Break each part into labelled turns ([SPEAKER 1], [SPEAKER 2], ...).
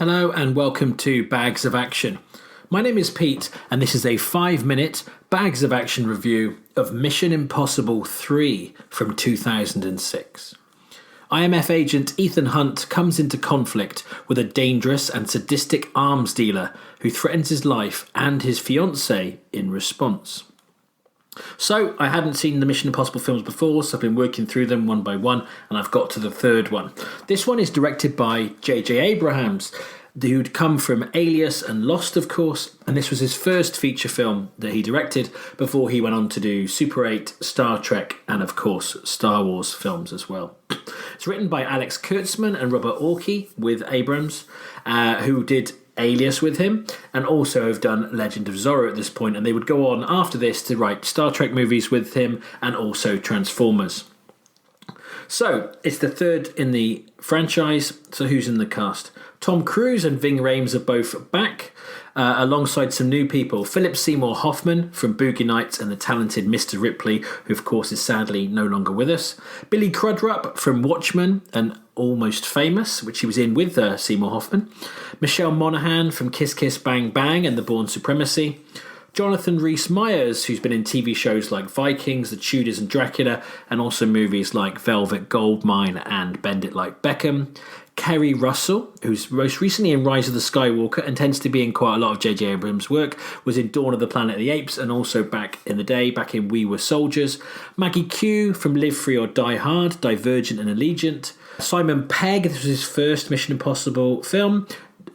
[SPEAKER 1] Hello and welcome to Bags of Action. My name is Pete and this is a 5-minute Bags of Action review of Mission Impossible 3 from 2006. IMF agent Ethan Hunt comes into conflict with a dangerous and sadistic arms dealer who threatens his life and his fiancée in response. So, I hadn't seen the Mission Impossible films before, so I've been working through them one by one, and I've got to the third one. This one is directed by J.J. Abrams, who'd come from Alias and Lost, of course, and this was his first feature film that he directed before he went on to do Super 8, Star Trek, and of course, Star Wars films as well. It's written by Alex Kurtzman and Robert Orci with Abrams, who did Alias with him, and also have done Legend of Zorro at this point, and they would go on after this to write Star Trek movies with him and also Transformers. So, it's the third in the franchise, so who's in the cast? Tom Cruise and Ving Rhames are both back, alongside some new people. Philip Seymour Hoffman from Boogie Nights and the talented Mr. Ripley, who of course is sadly no longer with us. Billy Crudup from Watchmen and Almost Famous, which he was in with Seymour Hoffman. Michelle Monaghan from Kiss Kiss Bang Bang and The Bourne Supremacy. Jonathan Rhys-Meyers, who's been in TV shows like Vikings, The Tudors and Dracula, and also movies like Velvet Goldmine and Bend It Like Beckham. Kerry Russell, who's most recently in Rise of the Skywalker and tends to be in quite a lot of J.J. Abrams' work, was in Dawn of the Planet of the Apes and also back in the day, back in We Were Soldiers. Maggie Q from Live Free or Die Hard, Divergent and Allegiant. Simon Pegg, this was his first Mission Impossible film,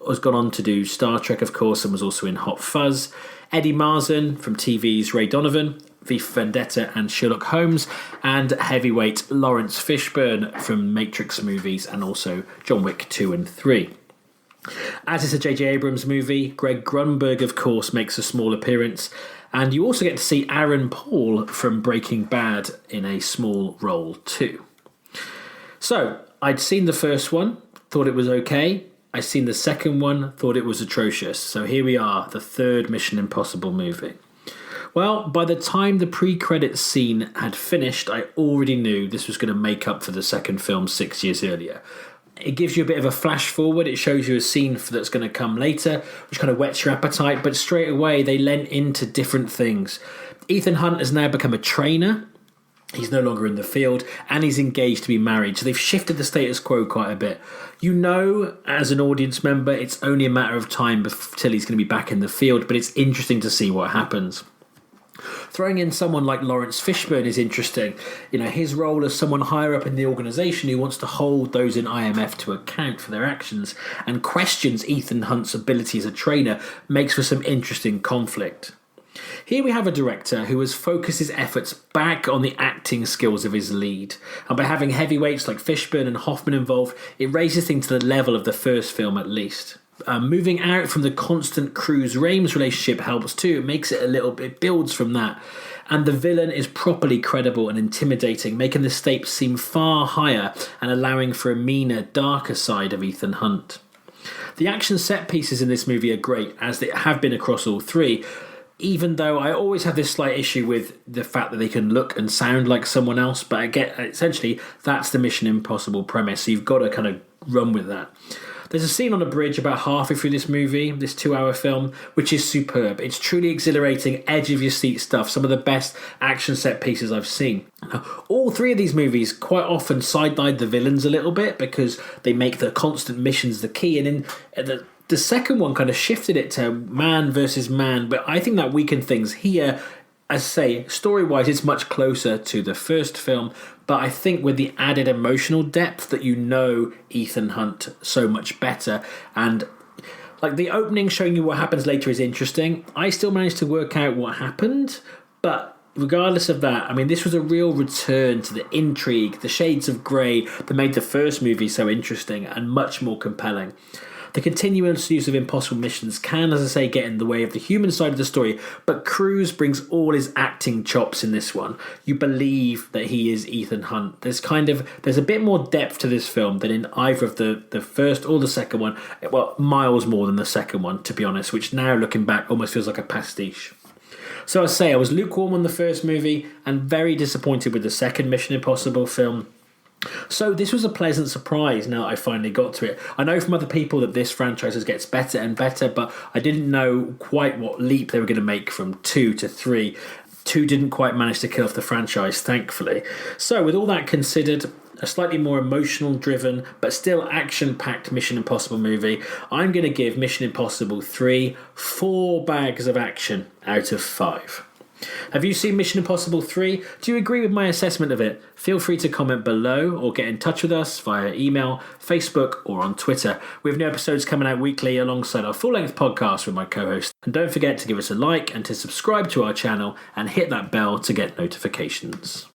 [SPEAKER 1] has gone on to do Star Trek, of course, and was also in Hot Fuzz. Eddie Marsan from TV's Ray Donovan, V for Vendetta and Sherlock Holmes, and heavyweight Lawrence Fishburne from Matrix movies and also John Wick 2 and 3. As it's a J.J. Abrams movie, Greg Grunberg, of course, makes a small appearance, and you also get to see Aaron Paul from Breaking Bad in a small role too. So, I'd seen the first one, thought it was okay. I'd seen the second one, thought it was atrocious. So here we are, the third Mission Impossible movie. Well, by the time the pre-credits scene had finished, I already knew this was going to make up for the second film 6 years earlier. It gives you a bit of a flash forward. It shows you a scene that's going to come later, which kind of whets your appetite. But straight away, they lent into different things. Ethan Hunt has now become a trainer. He's no longer in the field, and he's engaged to be married. So they've shifted the status quo quite a bit. You know, as an audience member, it's only a matter of time till he's going to be back in the field, but it's interesting to see what happens. Throwing in someone like Lawrence Fishburne is interesting. You know, his role as someone higher up in the organisation who wants to hold those in IMF to account for their actions and questions Ethan Hunt's ability as a trainer makes for some interesting conflict. Here we have a director who has focused his efforts back on the acting skills of his lead. And by having heavyweights like Fishburne and Hoffman involved, it raises things to the level of the first film at least. Moving out from the constant Cruise-Rhames relationship helps too. It makes it a little bit, builds from that. And the villain is properly credible and intimidating, making the stakes seem far higher and allowing for a meaner, darker side of Ethan Hunt. The action set pieces in this movie are great, as they have been across all three, even though I always have this slight issue with the fact that they can look and sound like someone else, but I get essentially that's the Mission Impossible premise, so you've got to kind of run with that. There's a scene on a bridge about halfway through this movie, this 2-hour film, which is superb. It's truly exhilarating, edge-of-your-seat stuff, some of the best action set pieces I've seen. All three of these movies quite often sideline the villains a little bit because they make the constant missions the key, and in the second one kind of shifted it to man versus man, but I think that weakened things here. As I say, story-wise, it's much closer to the first film, but I think with the added emotional depth that you know Ethan Hunt so much better, and like the opening showing you what happens later is interesting. I still managed to work out what happened, but regardless of that, I mean, this was a real return to the intrigue, the shades of grey that made the first movie so interesting and much more compelling. The continuous use of impossible missions can, as I say, get in the way of the human side of the story, but Cruise brings all his acting chops in this one. You believe that he is Ethan Hunt. There's a bit more depth to this film than in either of the first or the second one. Well, miles more than the second one, to be honest, which now, looking back, almost feels like a pastiche. So I say, I was lukewarm on the first movie and very disappointed with the second Mission Impossible film. So this was a pleasant surprise now that I finally got to it. I know from other people that this franchise gets better and better, but I didn't know quite what leap they were going to make from 2 to 3. 2 didn't quite manage to kill off the franchise, thankfully. So with all that considered, a slightly more emotional driven but still action-packed Mission Impossible movie, I'm going to give Mission Impossible 3 4 bags of action out of 5. Have you seen Mission Impossible 3? Do you agree with my assessment of it? Feel free to comment below or get in touch with us via email, Facebook or on Twitter. We have new episodes coming out weekly alongside our full-length podcast with my co-host. And don't forget to give us a like and to subscribe to our channel and hit that bell to get notifications.